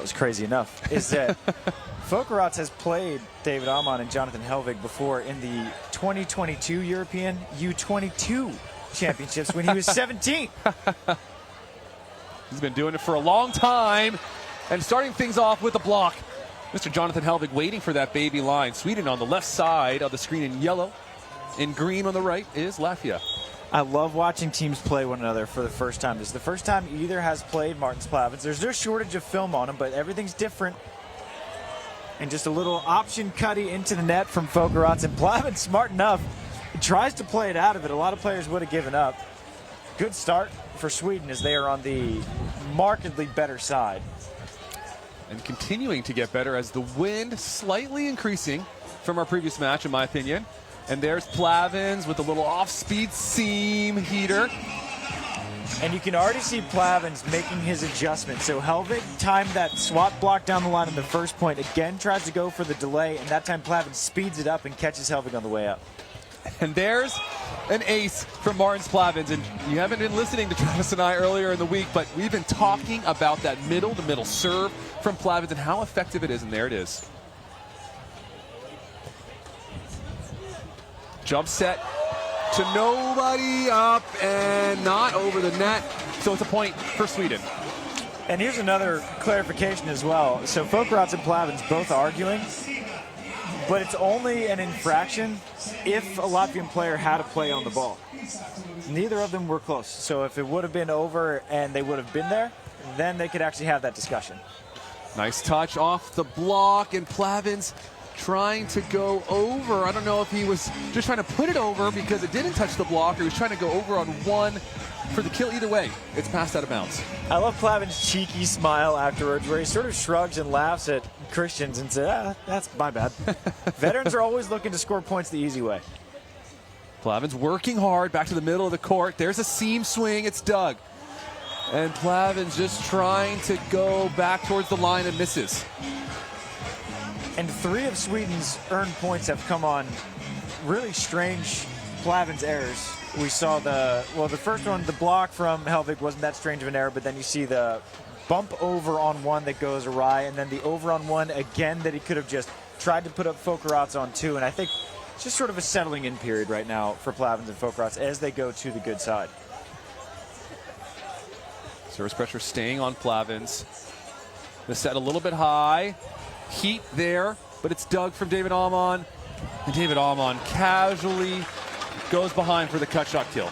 was crazy enough, is that Fokerots has played David Hman and Jonathan Hellvig before in the 2022 European U22 Championships when he was 17. He's been doing it for a long time. And starting things off with a block. Mr. Jonathan Hellvig waiting for that baby line. Sweden on the left side of the screen in yellow. In green on the right is Latvia. I love watching teams play one another for the first time. This is the first time either has played Martins Plavins. There's no shortage of film on him, but everything's different. And just a little option cutty into the net from Fokerots. And Plavins, smart enough, he tries to play it out of it. A lot of players would have given up. Good start for Sweden as they are on the markedly better side. And continuing to get better as the wind slightly increasing from our previous match, in my opinion. And there's Plavins with a little off-speed seam heater. And you can already see Plavins making his adjustment. So Hellvig timed that swat block down the line on the first point. Again, tries to go for the delay, and that time Plavins speeds it up and catches Hellvig on the way up. And there's an ace from Martins Plavins. And you haven't been listening to Travis and I earlier in the week, but we've been talking about that middle-to-middle serve from Plavins and how effective it is, and there it is. Jump set to nobody, up and not over the net. So it's a point for Sweden. And here's another clarification as well. So Fokerots and Plavins both arguing, but it's only an infraction if a Latvian player had a play on the ball. Neither of them were close. So if it would have been over and they would have been there, then they could actually have that discussion. Nice touch off the block, and Plavins trying to go over. I don't know if he was just trying to put it over because it didn't touch the block, or he was trying to go over on one for the kill. Either way, it's passed out of bounds. I love Plavins' cheeky smile afterwards where he sort of shrugs and laughs at Christians and says, that's my bad. Veterans are always looking to score points the easy way. Plavins working hard back to the middle of the court. There's a seam swing. It's dug. And Plavins just trying to go back towards the line and misses. And 3 of Sweden's earned points have come on really strange Plavins errors. We saw the first one, the block from Hellvig wasn't that strange of an error, but then you see the bump over on one that goes awry, and then the over on one again that he could have just tried to put up Fokerots on 2. And I think it's just sort of a settling in period right now for Plavins and Fokerots as they go to the good side. Service pressure staying on Plavins. The set a little bit high. Heat there, but it's dug from David Hman. And David Hman casually goes behind for the cut shot kill.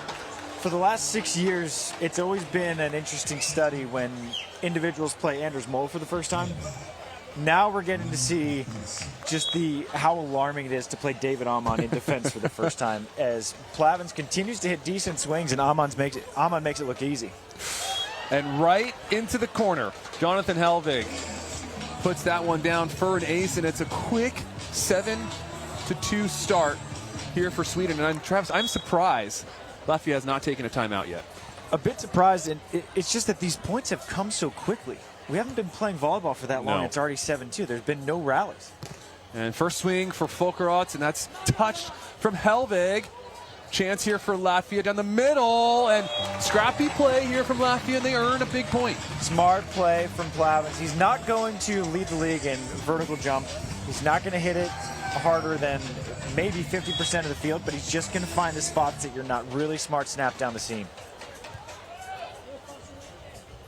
For the last 6 years, it's always been an interesting study when individuals play Anders Mole for the first time. Now we're getting to see just how alarming it is to play David Hman in defense for the first time as Plavins continues to hit decent swings and Hman makes it look easy. And right into the corner, Jonathan Hellvig puts that one down for an ace, and it's a quick 7-2 start here for Sweden. And Travis, I'm surprised Latvia has not taken a timeout yet. A bit surprised, and it's just that these points have come so quickly. We haven't been playing volleyball for that long. No. It's already 7-2. There's been no rallies. And first swing for Fokerots, and that's touched from Hellvig. Chance here for Latvia down the middle, and scrappy play here from Latvia, and they earn a big point. Smart play from Plavins. He's not going to lead the league in vertical jump. He's not going to hit it harder than maybe 50% of the field, but he's just going to find the spots that you're not really smart snap down the seam.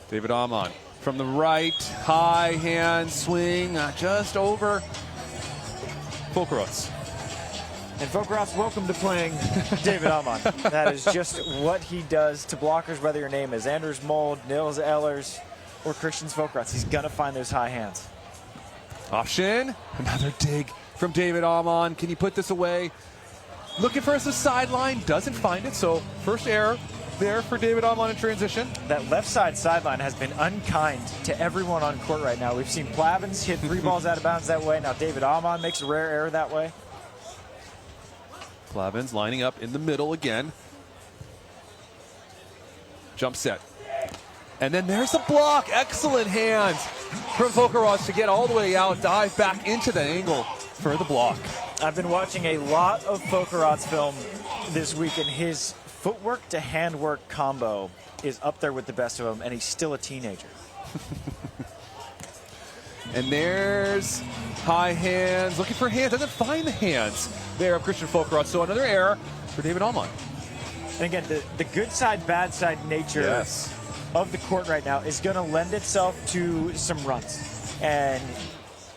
David Hman from the right, high hand swing, just over Fokerots. And Fokerots, welcome to playing David Hman. That is just what he does to blockers, whether your name is Anders Mold, Nils Ehlers, or Christian Fokerots. He's going to find those high hands. Option, another dig from David Hman. Can he put this away? Looking for us a sideline, doesn't find it, so first error there for David Hman in transition. That left side sideline has been unkind to everyone on court right now. We've seen Plavins hit 3 balls out of bounds that way. Now David Hman makes a rare error that way. Plavins lining up in the middle again. Jump set. And then there's the block. Excellent hands from Fokerots to get all the way out, dive back into the angle for the block. I've been watching a lot of Fokerots film this week, and his footwork to handwork combo is up there with the best of them, and he's still a teenager. And there's high hands, looking for hands, doesn't find the hands there of Christian Fokerots. So another error for David Allman. And again, the good side, bad side nature of the court right now is going to lend itself to some runs. And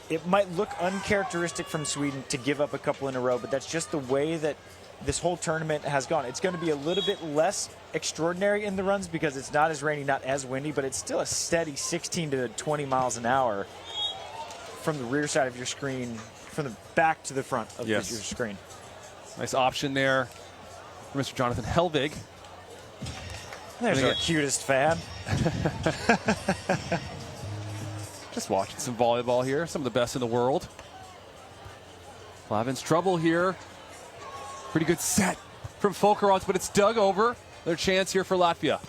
it might look uncharacteristic from Sweden to give up a couple in a row, but that's just the way that this whole tournament has gone. It's going to be a little bit less extraordinary in the runs because it's not as rainy, not as windy, but it's still a steady 16 to 20 miles an hour from the rear side of your screen, from the back to the front of your screen. Nice option there for Mr. Jonathan Hellvig. There's our cutest fan. Just watching some volleyball here. Some of the best in the world. Plavins trouble here. Pretty good set from Fokerots, but it's dug over. Their chance here for Latvia.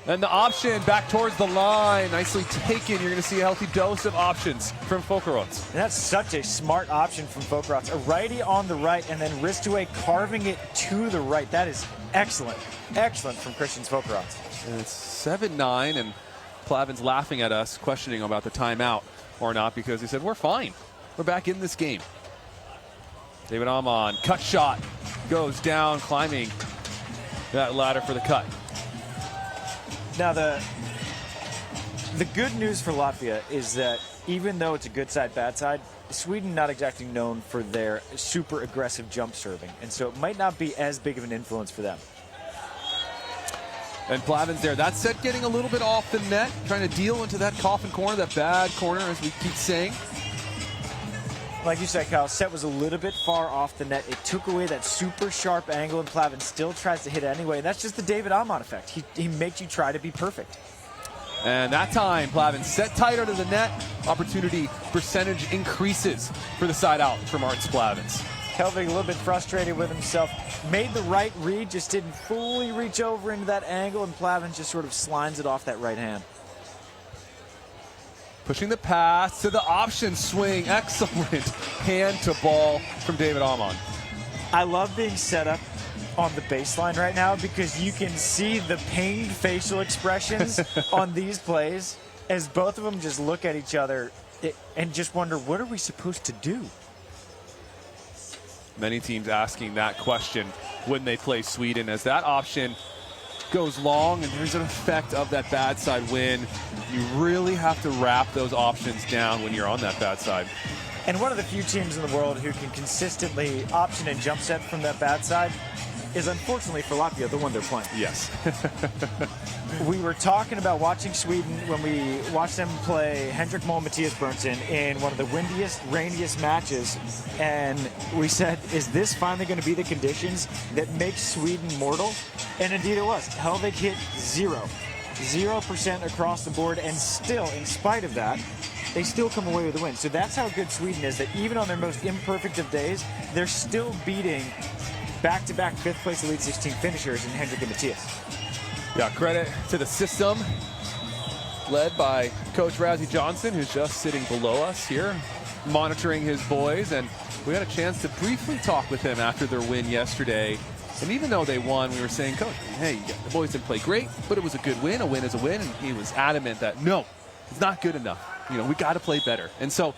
And the option back towards the line. Nicely taken. You're going to see a healthy dose of options from Fokerots. And that's such a smart option from Fokerots. A righty on the right and then wrist away, carving it to the right. That is excellent. Excellent from Christian Fokerots. And it's 7-9, and Plavins laughing at us, questioning about the timeout or not, because he said, we're fine. We're back in this game. David Allman, cut shot, goes down, climbing that ladder for the cut. Now, the good news for Latvia is that even though it's a good side, bad side, Sweden not exactly known for their super aggressive jump serving, and so it might not be as big of an influence for them. And Plavins there. That set getting a little bit off the net, trying to deal into that coffin corner, that bad corner, as we keep saying. Like you said, Kyle, set was a little bit far off the net. It took away that super sharp angle, and Plavins still tries to hit it anyway. And that's just the David Allman effect. He makes you try to be perfect. And that time, Plavins set tighter to the net. Opportunity percentage increases for the side out for Martins Plavins. Hellvig a little bit frustrated with himself. Made the right read, just didn't fully reach over into that angle, and Plavins just sort of slides it off that right hand. Pushing the pass to the option swing. Excellent hand to ball from David Allman. I love being set up on the baseline right now because you can see the pained facial expressions on these plays as both of them just look at each other and just wonder, what are we supposed to do? Many teams asking that question when they play Sweden, as that option goes long and there's an effect of that bad side win. You really have to wrap those options down when you're on that bad side. And one of the few teams in the world who can consistently option and jump set from that bad side is, unfortunately for Latvia, the one they're playing. Yes. We were talking about watching Sweden when we watched them play Hendrik Moll Mattias Berntsson in one of the windiest, rainiest matches, and we said, is this finally going to be the conditions that make Sweden mortal? And indeed it was. Hellvig hit 0% across the board, and still, in spite of that, they still come away with a win. So that's how good Sweden is, that even on their most imperfect of days, they're still beating back-to-back fifth-place Elite 16 finishers in Hendrik and Mattias. Yeah, credit to the system led by Coach Razzie Johnson, who's just sitting below us here, monitoring his boys. And we had a chance to briefly talk with him after their win yesterday. And even though they won, we were saying, Coach, hey, the boys didn't play great, but it was a good win. A win is a win. And he was adamant that, no, it's not good enough. You know, we got to play better. And so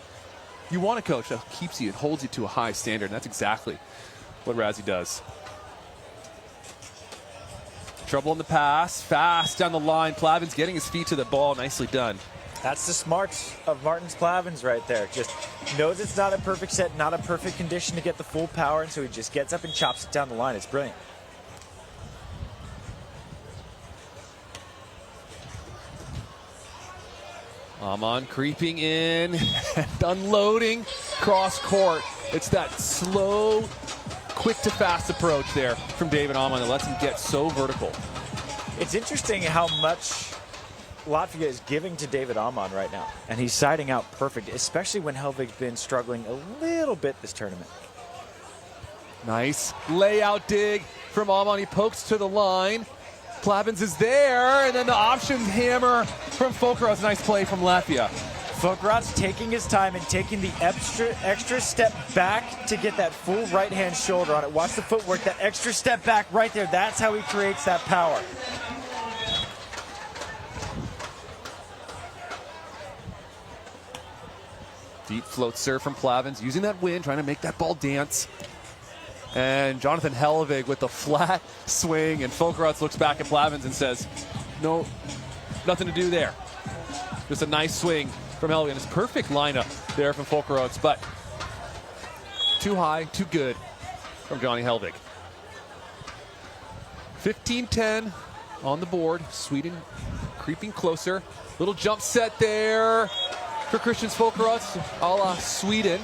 you want a coach that keeps you and holds you to a high standard. And that's exactly what Razzie does. Trouble in the pass, fast down the line. Plavins getting his feet to the ball. Nicely done. That's the smarts of Martins Plavins right there. Just knows it's not a perfect set, not a perfect condition to get the full power, and so he just gets up and chops it down the line. It's brilliant. Allman creeping in and unloading cross court. It's that slow, quick to fast approach there from David Allman that lets him get so vertical. It's interesting how much Latvia is giving to David Allman right now, and he's siding out perfect, especially when Hellvig's been struggling a little bit this tournament. Nice layout dig from Allman. He pokes to the line. Plavins is there, and then the option hammer from Fokerots. Nice play from Latvia. Fokerots taking his time and taking the extra step back to get that full right-hand shoulder on it. Watch the footwork, that extra step back right there. That's how he creates that power. Deep float serve from Plavins, using that wind, trying to make that ball dance. And Jonathan Hellvig with the flat swing, and Fokerots looks back at Plavins and says, no, nothing to do there. Just a nice swing from Hellvig, and it's perfect lineup there from Fokerots, but too high, too good from Johnny Hellvig. 15-10 on the board. Sweden creeping closer. Little jump set there for Christians Fokerots, a la Sweden.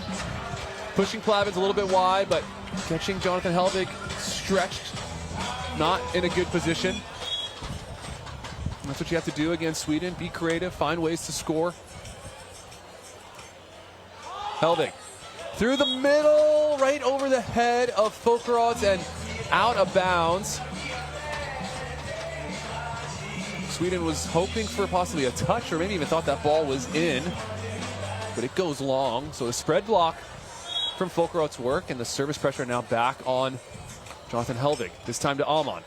Pushing Plavins a little bit wide, but catching Jonathan Hellvig stretched, not in a good position. That's what you have to do against Sweden. Be creative, find ways to score. Hellvig through the middle, right over the head of Fokerots and out of bounds. Sweden was hoping for possibly a touch, or maybe even thought that ball was in, but it goes long. So the spread block from Fokerots' work, and the service pressure now back on Jonathan Hellvig. This time to hman.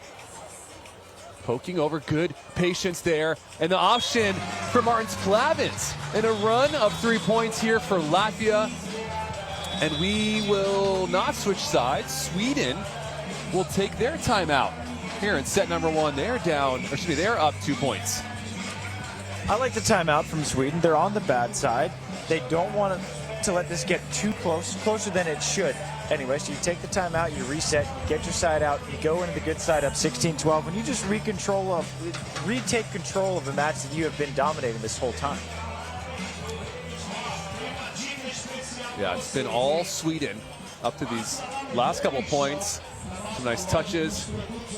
Poking over, good patience there. And the option for Martins Plavins. And a run of 3 points here for Latvia. And we will not switch sides. Sweden will take their timeout here in set number 1. They're down, or excuse me, they're up 2 points. I like the timeout from Sweden. They're on the bad side. They don't want to let this get too closer than it should. Anyway, so you take the timeout, you reset, you get your side out, you go into the good side up 16-12, and you just retake control of the match that you have been dominating this whole time. Yeah, it's been all Sweden up to these last couple points. Some nice touches,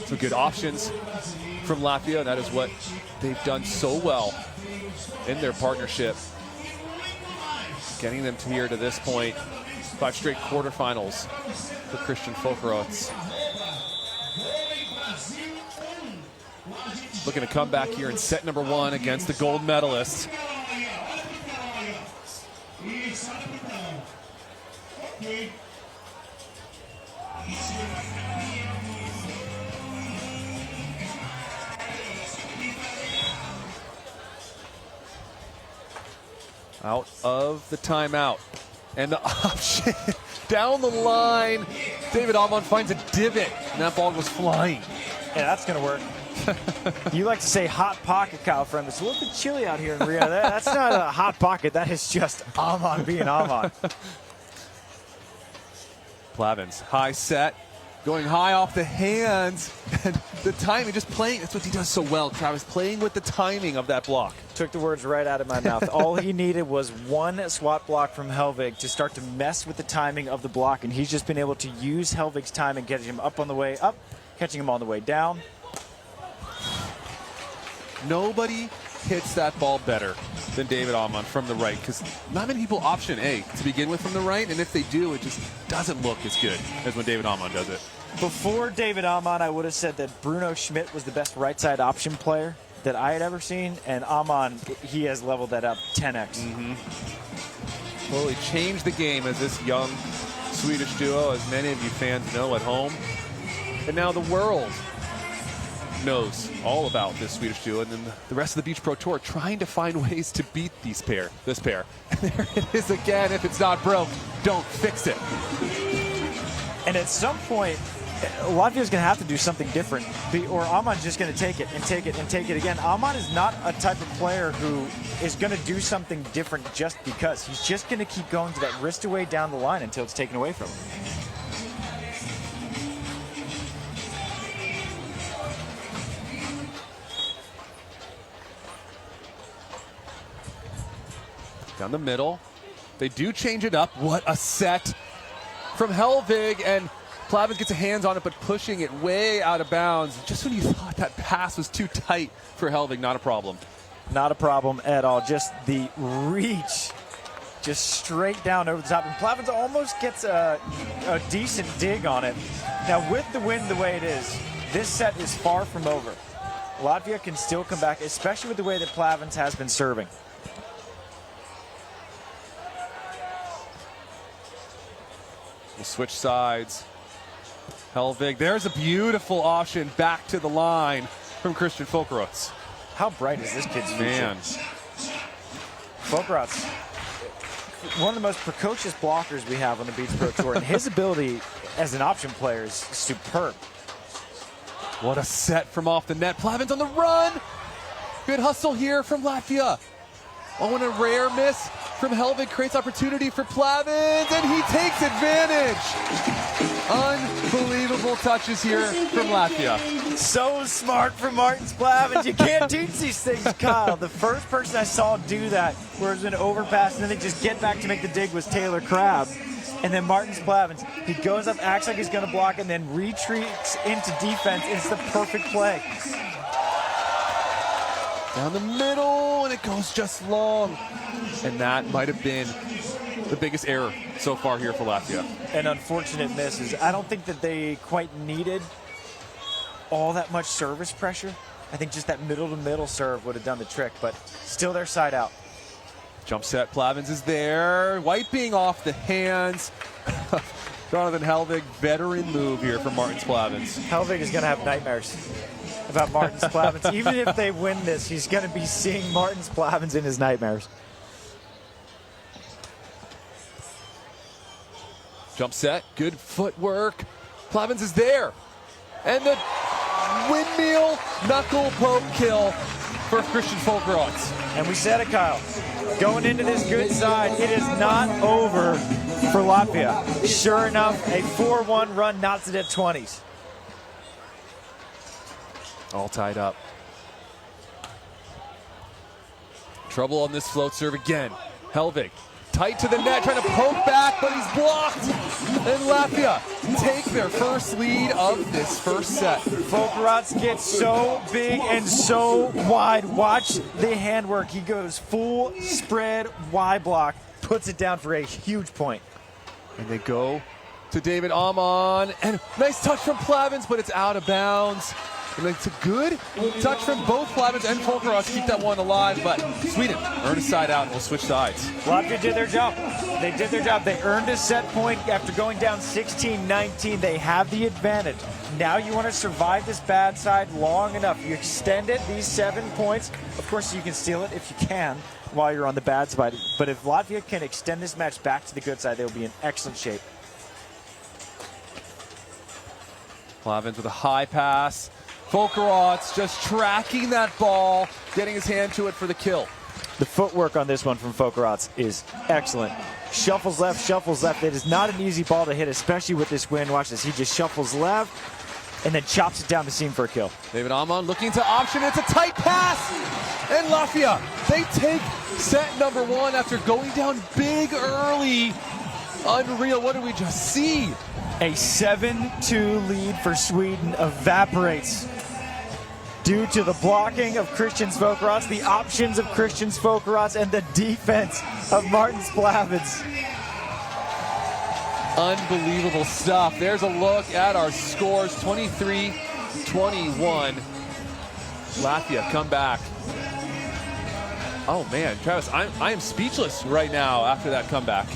some good options from Latvia. That is what they've done so well in their partnership, getting them to here to this point. 5 straight quarterfinals for Christian Fokerots. Looking to come back here in set number 1 against the gold medalist. Out of the timeout. And the option down the line. David hman finds a divot, and that ball goes flying. Yeah, that's going to work. You like to say hot pocket, Kyle Friend. It's a little bit chilly out here in Rio. That's not a hot pocket. That is just hman being hman. Plavins, high set, going high off the hands, and the timing, just playing. That's what he does so well, Travis, playing with the timing of that block. Took the words right out of my mouth. All he needed was one swat block from Hellvig to start to mess with the timing of the block, and he's just been able to use Hellvig's timing, getting him up on the way up, catching him on the way down. Nobody hits that ball better than David hman from the right, because not many people option A to begin with from the right, and if they do, it just doesn't look as good as when David hman does it. Before David hman, I would have said that Bruno Schmidt was the best right side option player that I had ever seen, and hman, he has leveled that up 10x. Well, he changed the game as this young Swedish duo, as many of you fans know at home. And now the world knows all about this Swedish duo, and then the rest of the Beach Pro Tour trying to find ways to beat this pair. And there it is again. If it's not broke, don't fix it. And at some point, Latvia's going to have to do something different, or hman's just going to take it and take it and take it again. hman is not a type of player who is going to do something different just because. He's just going to keep going to that wrist away down the line until it's taken away from him. Down the middle. They do change it up. What a set from Hellvig, and Plavins gets a hands on it, but pushing it way out of bounds. Just when you thought that pass was too tight for Hellvig, not a problem. Not a problem at all. Just the reach, just straight down over the top. And Plavins almost gets a decent dig on it. Now, with the wind the way it is, this set is far from over. Latvia can still come back, especially with the way that Plavins has been serving. We'll switch sides. Hellvig, there's a beautiful option back to the line from Christian Fokerots. How bright is this kid's future? Man. Fokerots one of the most precocious blockers we have on the Beach Pro Tour, and his ability as an option player is superb. What a set from off the net. Plavins on the run. Good hustle here from Latvia. Oh, and a rare miss from Hellvig creates opportunity for Plavins, and he takes advantage. Unbelievable touches here from Latvia. So smart from Martins Plavins. You can't teach these things, Kyle. The first person I saw do that, where it was an overpass, and then they just get back to make the dig, was Taylor Crabb. And then Martins Plavins, he goes up, acts like he's going to block, and then retreats into defense. It's the perfect play. Down the middle, and it goes just long. And that might have been the biggest error so far here for Latvia. An unfortunate misses. I don't think that they quite needed all that much service pressure. I think just that middle-to-middle serve would have done the trick, but still their side out. Jump set, Plavins is there, wiping off the hands. Jonathan Hellvig, veteran move here from Martins Plavins. Hellvig is going to have nightmares about Martins Plavins. Even if they win this, he's going to be seeing Martins Plavins in his nightmares. Jump set, good footwork. Plavins is there. And the windmill knuckle poke kill for Christian Fokerots. And we said it, Kyle. Going into this good side, it is not over for Latvia. Sure enough, a 4-1 run knocks it at 20s. All tied up. Trouble on this float serve again. Hellvig tight to the net, trying to poke back, but he's blocked. And Latvia take their first lead of this first set. Fokerots gets so big and so wide. Watch the handwork. He goes full spread, wide block, puts it down for a huge point. And they go to David Amon, and nice touch from Plavins, but it's out of bounds. And it's a good touch from both Plavins and Fokerots, keep that one alive, but Sweden earned a side out and will switch sides. Latvia did their job. They did their job. They earned a set point after going down 16-19. They have the advantage. Now you want to survive this bad side long enough. You extend it, these 7 points. Of course, you can steal it if you can while you're on the bad side. But if Latvia can extend this match back to the good side, they'll be in excellent shape. Plavins with a high pass. Fokerots just tracking that ball, getting his hand to it for the kill. The footwork on this one from Fokerots is excellent. Shuffles left, shuffles left. It is not an easy ball to hit, especially with this wind. Watch this. He just shuffles left and then chops it down the seam for a kill. David Amon looking to option. It's a tight pass. And Latvia, they take set number 1 after going down big early. Unreal. What did we just see? A 7-2 lead for Sweden evaporates due to the blocking of Christian Fokerots, the options of Christian Fokerots, and the defense of Martins Plavins. Unbelievable stuff. There's a look at our scores, 23-21. Latvia come back. Oh man, Travis, I am speechless right now after that comeback.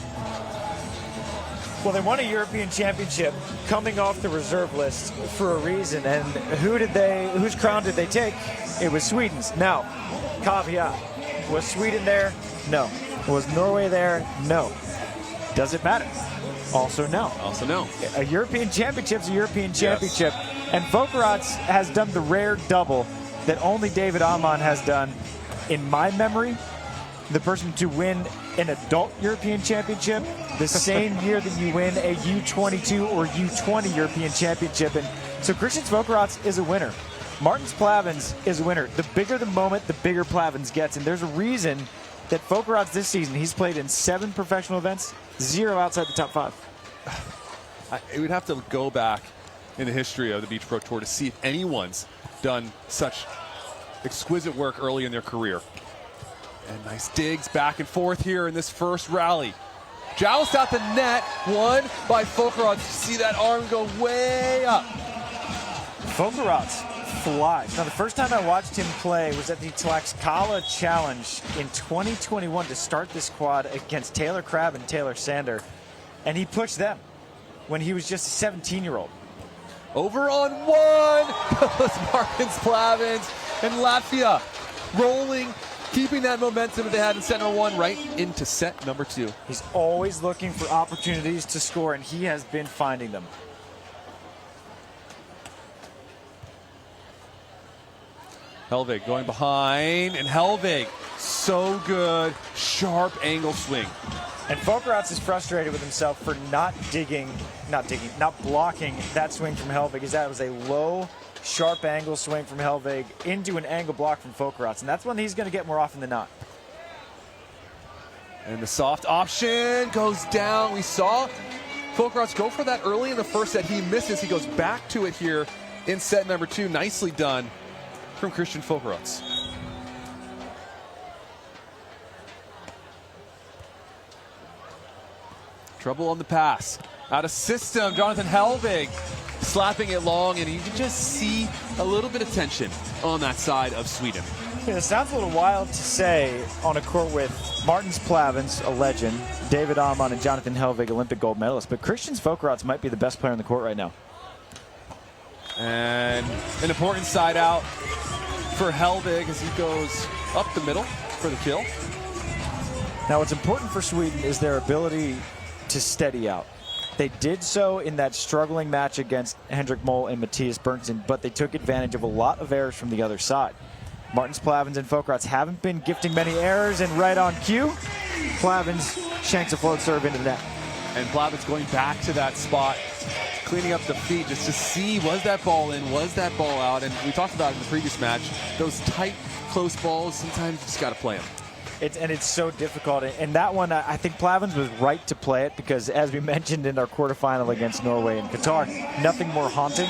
Well, they won a European Championship coming off the reserve list for a reason. And whose crown did they take? It was Sweden's. Now, caveat, was Sweden there? No. Was Norway there? No. Does it matter? Also no. Also no. A European Championship's a European Championship. Yes. And Fokerots has done the rare double that only David Amon has done in my memory. The person to win an adult European Championship the same year that you win a U22 or U20 European Championship. And so Christian Fokerots is a winner. Martins Plavins is a winner. The bigger the moment, the bigger Plavins gets. And there's a reason that Fokerots this season, he's played in 7 professional events, 0 outside the top 5. It would have to go back in the history of the Beach Pro Tour to see if anyone's done such exquisite work early in their career. And nice digs back and forth here in this first rally. Joust out the net, won by Fokerots. See that arm go way up. Fokerots flies. Now, the first time I watched him play was at the Tlaxcala Challenge in 2021 to start this quad against Taylor Crabb and Taylor Sander. And he pushed them when he was just a 17-year-old. Over on one goes Martins Plavins, and Latvia rolling keeping that momentum that they had in set number 1 right into set number 2. He's always looking for opportunities to score, and he has been finding them. Hellvig going behind, and Hellvig, so good, sharp angle swing. And Fokerots is frustrated with himself for not blocking that swing from Hellvig, as that was a low, sharp angle swing from Hellvig into an angle block from Fokerots, and that's one he's going to get more often than not. And the soft option goes down. We saw Fokerots go for that early in the first set. He misses. He goes back to it here in set number 2. Nicely done from Christian Fokerots. Trouble on the pass. Out of system, Jonathan Hellvig slapping it long, and you can just see a little bit of tension on that side of Sweden. Yeah, it sounds a little wild to say on a court with Martins Plavins, a legend, David Amon and Jonathan Hellvig, Olympic gold medalist, but Christian Fokerots might be the best player on the court right now. And an important side out for Hellvig as he goes up the middle for the kill. Now, what's important for Sweden is their ability to steady out. They did so in that struggling match against Hendrik Moll and Matthias Berntsen, but they took advantage of a lot of errors from the other side. Martins Plavins and Fokerots haven't been gifting many errors, and right on cue, Plavins shanks a float serve into the net. And Plavins going back to that spot, cleaning up the feet just to see, was that ball in, was that ball out? And we talked about in the previous match, those tight, close balls, sometimes you just got to play them. It's so difficult. And that one, I think Plavins was right to play it because, as we mentioned in our quarterfinal against Norway and Qatar, nothing more haunting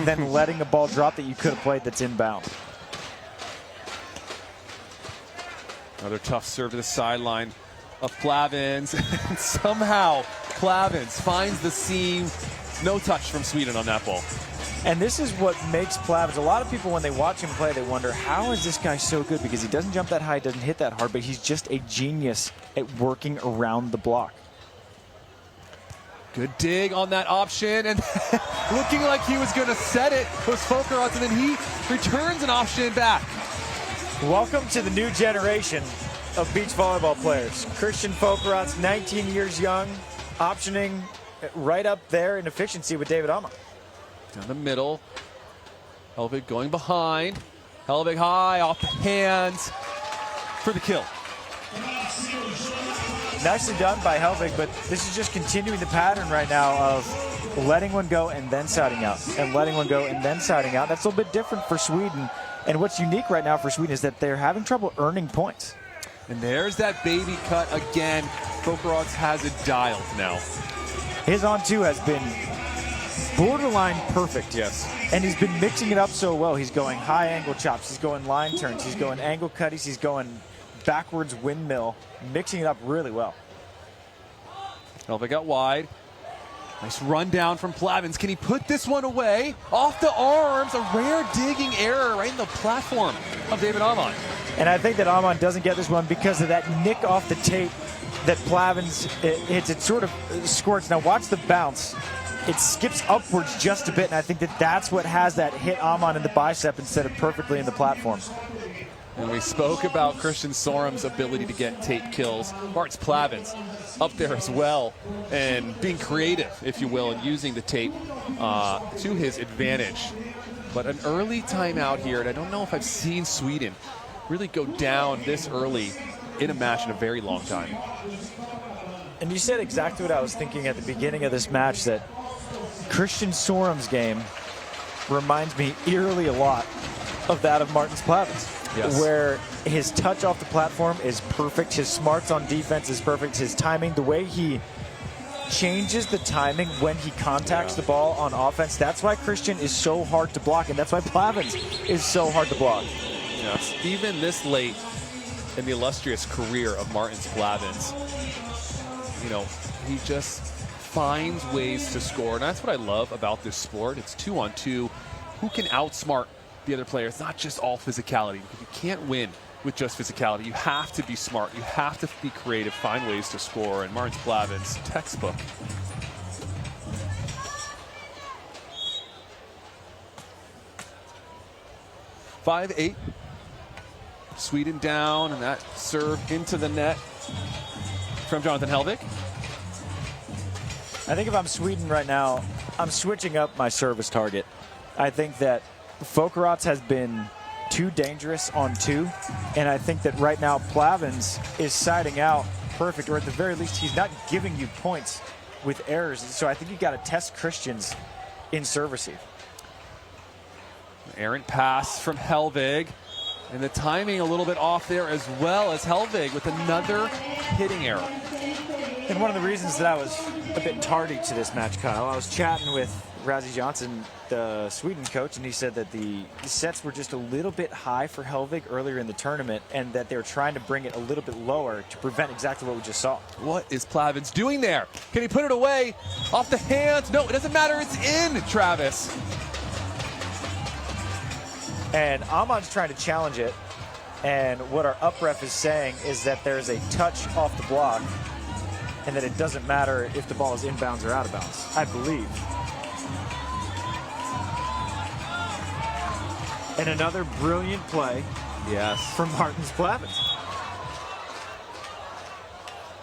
than letting a ball drop that you could have played that's inbound. Another tough serve to the sideline of Plavins. And somehow Plavins finds the seam. No touch from Sweden on that ball. And this is what makes Plavins, a lot of people when they watch him play, they wonder, how is this guy so good? Because he doesn't jump that high, doesn't hit that hard, but he's just a genius at working around the block. Good dig on that option, and looking like he was going to set it was Fokerots, and then he returns an option back. Welcome to the new generation of beach volleyball players. Christian Fokerots, 19 years young, optioning right up there in efficiency with David Amon. Down the middle. Hellvig going behind. Hellvig high off the hands for the kill. Nicely done by Hellvig, but this is just continuing the pattern right now of letting one go and then siding out, and letting one go and then siding out. That's a little bit different for Sweden. And what's unique right now for Sweden is that they're having trouble earning points. And there's that baby cut again. Fokerots has it dialed now. His on-two has been borderline perfect. Yes. And he's been mixing it up so well. He's going high angle chops, he's going line turns, he's going angle cutties, he's going backwards windmill, mixing it up really well. Hellvig got wide. Nice run down from Plavins. Can he put this one away? Off the arms, a rare digging error right in the platform of David Amon. And I think that Amon doesn't get this one because of that nick off the tape that Plavins hits. It sort of squirts. Now watch the bounce. It skips upwards just a bit, and I think that that's what has that hit Amon in the bicep instead of perfectly in the platform. And we spoke about Christian Sorum's ability to get tape kills. Martins Plavins up there as well, and being creative, if you will, and using the tape to his advantage. But an early timeout here, and I don't know if I've seen Sweden really go down this early in a match in a very long time. And you said exactly what I was thinking at the beginning of this match, that Christian Sorum's game reminds me eerily a lot of that of Martins Plavins. Yes. Where his touch off the platform is perfect, his smarts on defense is perfect, his timing, the way he changes the timing when he contacts the ball on offense. That's why Christian is so hard to block, and that's why Plavins is so hard to block. Yes. Even this late in the illustrious career of Martins Plavins, you know, he just finds ways to score, and that's what I love about this sport. It's 2-on-2. Who can outsmart the other player? It's not just all physicality, because you can't win with just physicality. You have to be smart. You have to be creative, find ways to score. And Martins Plavins, textbook. (5-8). Sweden down, and that serve into the net from Jonathan Hellvig. I think if I'm Sweden right now, I'm switching up my service target. I think that Fokerots has been too dangerous on 2, and I think that right now Plavins is siding out perfect, or at the very least he's not giving you points with errors. So I think you got to test Christians in serve receive. Errant pass from Hellvig, and the timing a little bit off there as well as Hellvig with another hitting error. And one of the reasons that I was a bit tardy to this match, Kyle, I was chatting with Razzie Johnson, the Sweden coach, and he said that the sets were just a little bit high for Hellvig earlier in the tournament, and that they were trying to bring it a little bit lower to prevent exactly what we just saw. What is Plavins doing there? Can he put it away off the hands? No, it doesn't matter. It's in, Travis. And Amon's trying to challenge it, and what our up ref is saying is that there's a touch off the block, and that it doesn't matter if the ball is inbounds or out of bounds, I believe. And another brilliant play, yes, from Martins Plavins.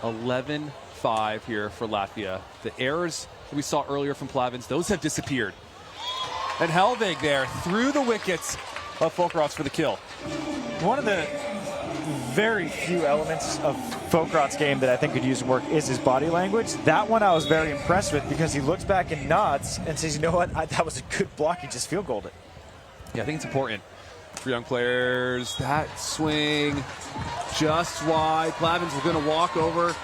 11-5 here for Latvia. The errors that we saw earlier from Plavins, those have disappeared. And Hellvig there through the wickets of Fokerots for the kill. One of the very few elements of Fokerots' game that I think could use work is his body language. That one I was very impressed with, because he looks back and nods and says, you know what, that was a good block, he just field goaled it. Yeah, I think it's important for young players. That swing just wide. Plavins was going to walk over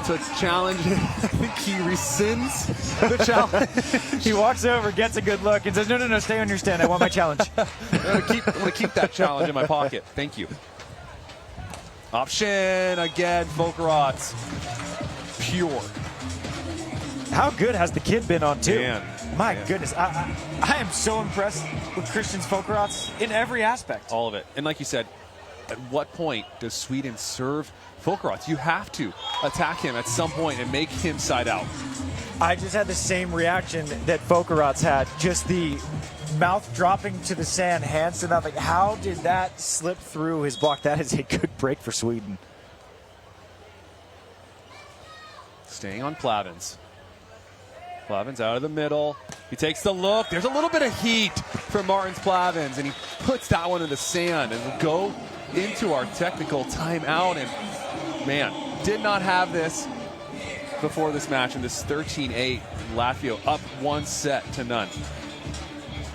to challenge. I think he rescinds the challenge. He walks over, gets a good look, and says, no, stay on your stand. I want my challenge. I'm going to keep that challenge in my pocket. Thank you. Option again, Fokerots. Pure. How good has the kid been on 2? Man. My goodness, I am so impressed with Christian Fokerots in every aspect. All of it. And like you said, at what point does Sweden serve Fokerots? You have to attack him at some point and make him side out. I just had the same reaction that Fokerots had, just the mouth dropping to the sand, hands to nothing. How did that slip through his block? That is a good break for Sweden. Staying on Plavins. Plavins out of the middle. He takes the look. There's a little bit of heat from Martins Plavins, and he puts that one in the sand. And we'll go into our technical timeout. And, man, did not have this before this match in this 13-8. Latvia up 1-0.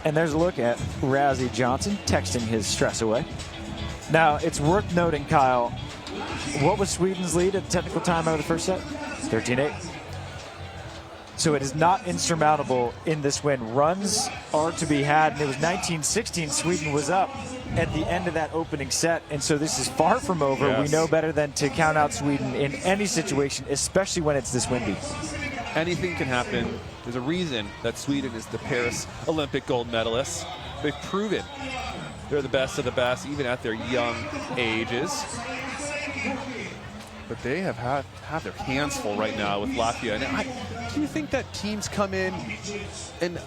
And there's a look at Razzie Johnson texting his stress away. Now, it's worth noting, Kyle, what was Sweden's lead at the technical timeout of the first set? 13-8. So it is not insurmountable in this win. Runs are to be had, and it was 19-16. Sweden was up at the end of that opening set, and so this is far from over. Yes. We know better than to count out Sweden in any situation, especially when it's this windy. Anything can happen. There's a reason that Sweden is the Paris Olympic gold medalists. They've proven they're the best of the best, even at their young ages. But they have their hands full right now with Latvia. And do you think that teams come in and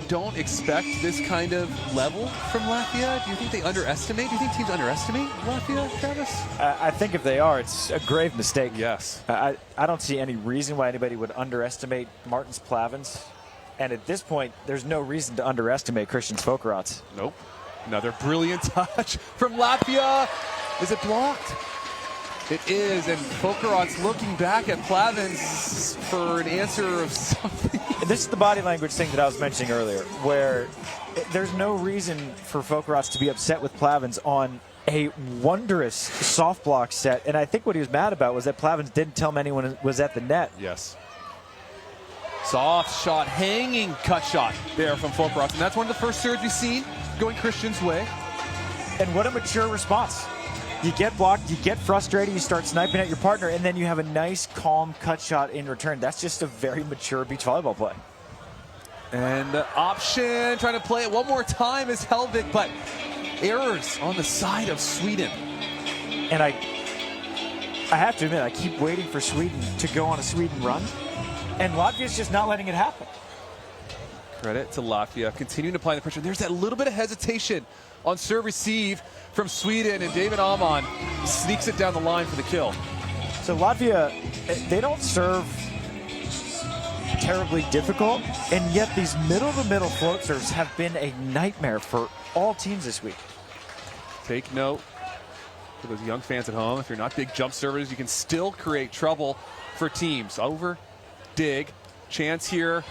don't expect this kind of level from Latvia? Do you think they underestimate? Do you think teams underestimate Latvia, Travis? I think if they are, it's a grave mistake. Yes. I don't see any reason why anybody would underestimate Martins Plavins. And at this point, there's no reason to underestimate Christian Fokerots. Nope. Another brilliant touch from Latvia. Is it blocked? It is, and Fokerots looking back at Plavins for an answer of something. This is the body language thing that I was mentioning earlier, where there's no reason for Fokerots to be upset with Plavins on a wondrous soft block set. And I think what he was mad about was that Plavins didn't tell him anyone was at the net. Yes. Soft shot, hanging cut shot there from Fokerots. And that's one of the first serves we've seen going Christian's way. And what a mature response. You get blocked, you get frustrated, you start sniping at your partner, and then you have a nice, calm cut shot in return. That's just a very mature beach volleyball play. And the option, trying to play it one more time is Hellvig, but errors on the side of Sweden. And I have to admit, I keep waiting for Sweden to go on a Sweden run, and Latvia's just not letting it happen. Credit to Latvia, continuing to apply the pressure. There's that little bit of hesitation on serve receive from Sweden, and David Hellvig sneaks it down the line for the kill. So Latvia, they don't serve terribly difficult, and yet these middle-to-middle float serves have been a nightmare for all teams this week. Take note for those young fans at home. If you're not big jump servers, you can still create trouble for teams. Over, dig, chance here.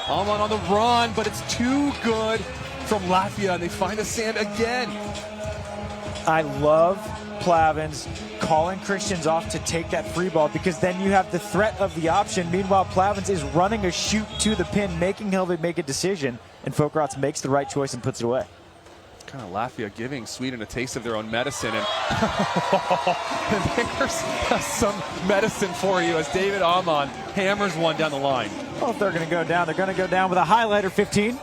Hellvig on the run, but it's too good from Latvia, and they find the sand again. I love Plavins calling Christians off to take that free ball, because then you have the threat of the option. Meanwhile, Plavins is running a shoot to the pin, making Hellvig make a decision, and Fokerots makes the right choice and puts it away. Kind of Latvia giving Sweden a taste of their own medicine, and there's some medicine for you as David Hellvig hammers one down the line. Well, if they're going to go down, they're going to go down with a highlighter 15.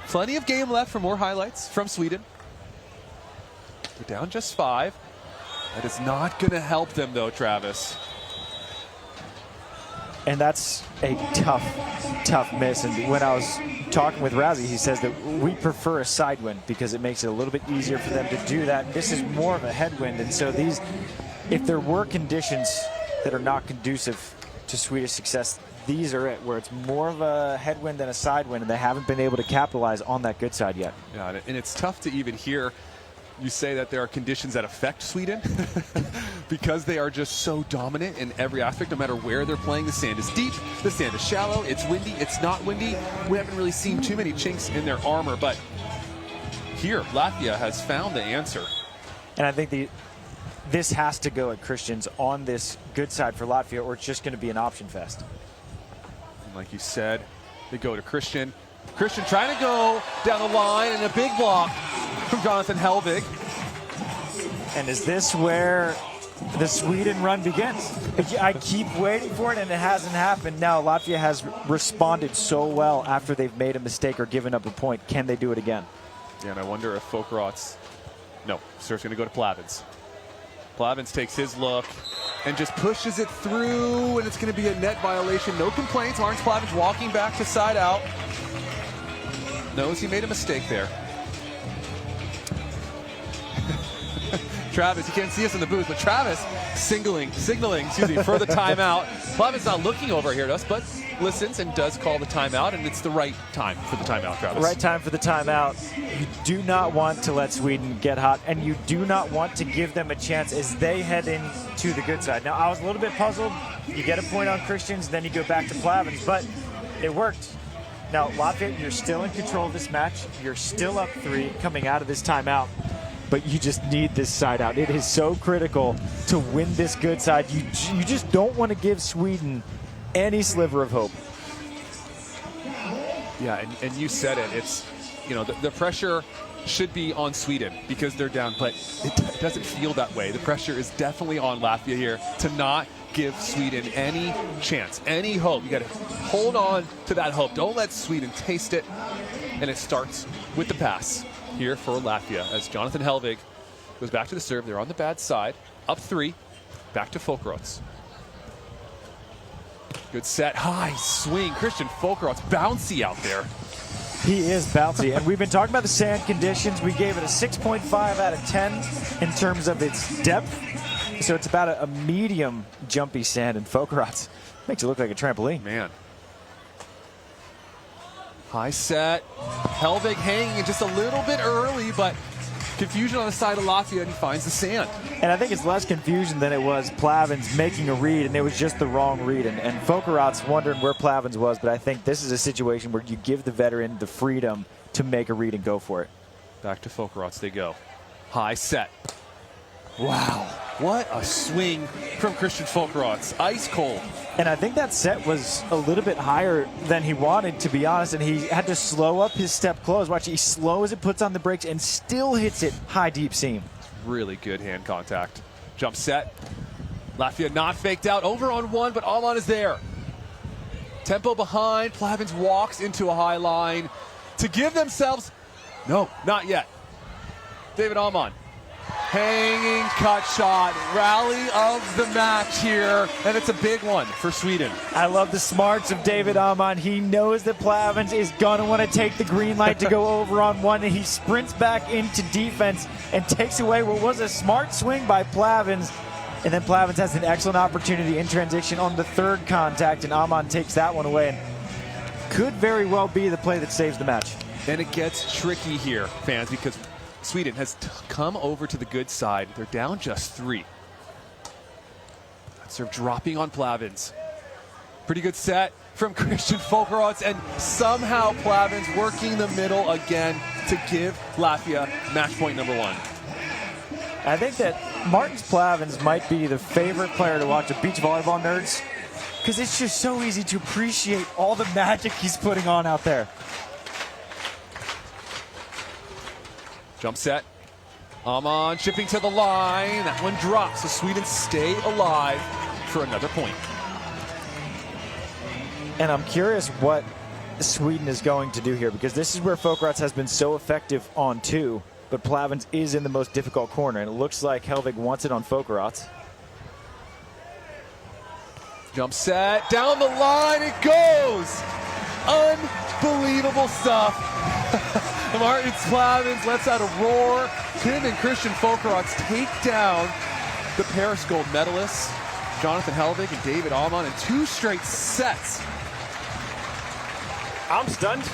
Plenty of game left for more highlights from Sweden. They're down just 5. That is not going to help them, though, Travis. And that's a tough miss. And when I was talking with Rousey, he says that we prefer a side wind because it makes it a little bit easier for them to do that. This is more of a headwind, and so these, if there were conditions that are not conducive to Swedish success, these are it, where it's more of a headwind than a side wind, and they haven't been able to capitalize on that good side yet. Yeah, and it's tough to even hear you say that there are conditions that affect Sweden because they are just so dominant in every aspect, no matter where they're playing. The sand is deep, the sand is shallow, it's windy, it's not windy. We haven't really seen too many chinks in their armor, but here, Latvia has found the answer. And I think this has to go at Christians on this good side for Latvia, or it's just going to be an option fest. And like you said, they go to Christian. Christian trying to go down the line, and a big block from Jonathan Hellvig. And is this where the Sweden run begins? I keep waiting for it, and it hasn't happened. Now, Latvia has responded so well after they've made a mistake or given up a point. Can they do it again? Yeah, and I wonder if Fokerots... No, serve's going to go to Plavins. Plavins takes his look and just pushes it through, and it's going to be a net violation. No complaints. Lawrence Plavins walking back to side out. Knows he made a mistake there. Travis, you can't see us in the booth, but Travis signaling, for the timeout. Plavins not looking over here at us, but listens and does call the timeout, and it's the right time for the timeout, Travis. Right time for the timeout. You do not want to let Sweden get hot, and you do not want to give them a chance as they head into the good side. Now, I was a little bit puzzled. You get a point on Christians, then you go back to Plavins, but it worked. Now, Latvia, you're still in control of this match. You're still up 3 coming out of this timeout, but you just need this side out. It is so critical to win this good side. You just don't want to give Sweden any sliver of hope. Yeah, and you said it. It's, you know, the pressure should be on Sweden because they're down, but it doesn't feel that way. The pressure is definitely on Latvia here to not give Sweden any chance, any hope. You got to hold on to that hope. Don't let Sweden taste it. And it starts with the pass here for Latvia as Jonathan Hellvig goes back to the serve. They're on the bad side. Up 3. Back to Fokerots. Good set. High swing. Christian Fokerots bouncy out there. He is bouncy. And we've been talking about the sand conditions. We gave it a 6.5 out of 10 in terms of its depth. So it's about a medium jumpy sand, and Fokerots makes it look like a trampoline. Man. High set. Hellvig hanging just a little bit early, but confusion on the side of Latvia, and he finds the sand. And I think it's less confusion than it was Plavins making a read, and it was just the wrong read. And Fokerots wondering where Plavins was, but I think this is a situation where you give the veteran the freedom to make a read and go for it. Back to Fokerots they go. High set. Wow. What a swing from Christian Fokerots. Ice cold. And I think that set was a little bit higher than he wanted, to be honest, and he had to slow up his step close. Watch, he slows it, puts on the brakes, and still hits it high, deep seam. Really good hand contact. Jump set. Latvia not faked out. Over on 1, but Hellvig is there. Tempo behind. Plavins walks into a high line to give themselves... No, not yet. David Hellvig Hanging cut shot, rally of the match here, and it's a big one for Sweden. I love the smarts of David Hman. He knows that Plavins is going to want to take the green light to go over on one, and he sprints back into defense and takes away what was a smart swing by Plavins. And then Plavins has an excellent opportunity in transition on the third contact, and Hman takes that one away. And could very well be the play that saves the match. And it gets tricky here, fans, because Sweden has come over to the good side. They're down just 3. Serve dropping on Plavins. Pretty good set from Christian Fokerots, and somehow Plavins working the middle again to give Latvia match point number 1. I think that Martins Plavins might be the favorite player to watch, the beach volleyball nerds, because it's just so easy to appreciate all the magic he's putting on out there. Jump set. Hman shipping to the line. That one drops, so Sweden stay alive for another point. And I'm curious what Sweden is going to do here, because this is where Fokerots has been so effective on 2, but Plavins is in the most difficult corner, and it looks like Hellvig wants it on Fokerots. Jump set, down the line it goes! Unbelievable stuff. Martins Plavins lets out a roar. Him and Christian Fokerots take down the Paris gold medalists, Jonathan Hellvig and David Hman, in 2 straight sets. I'm stunned.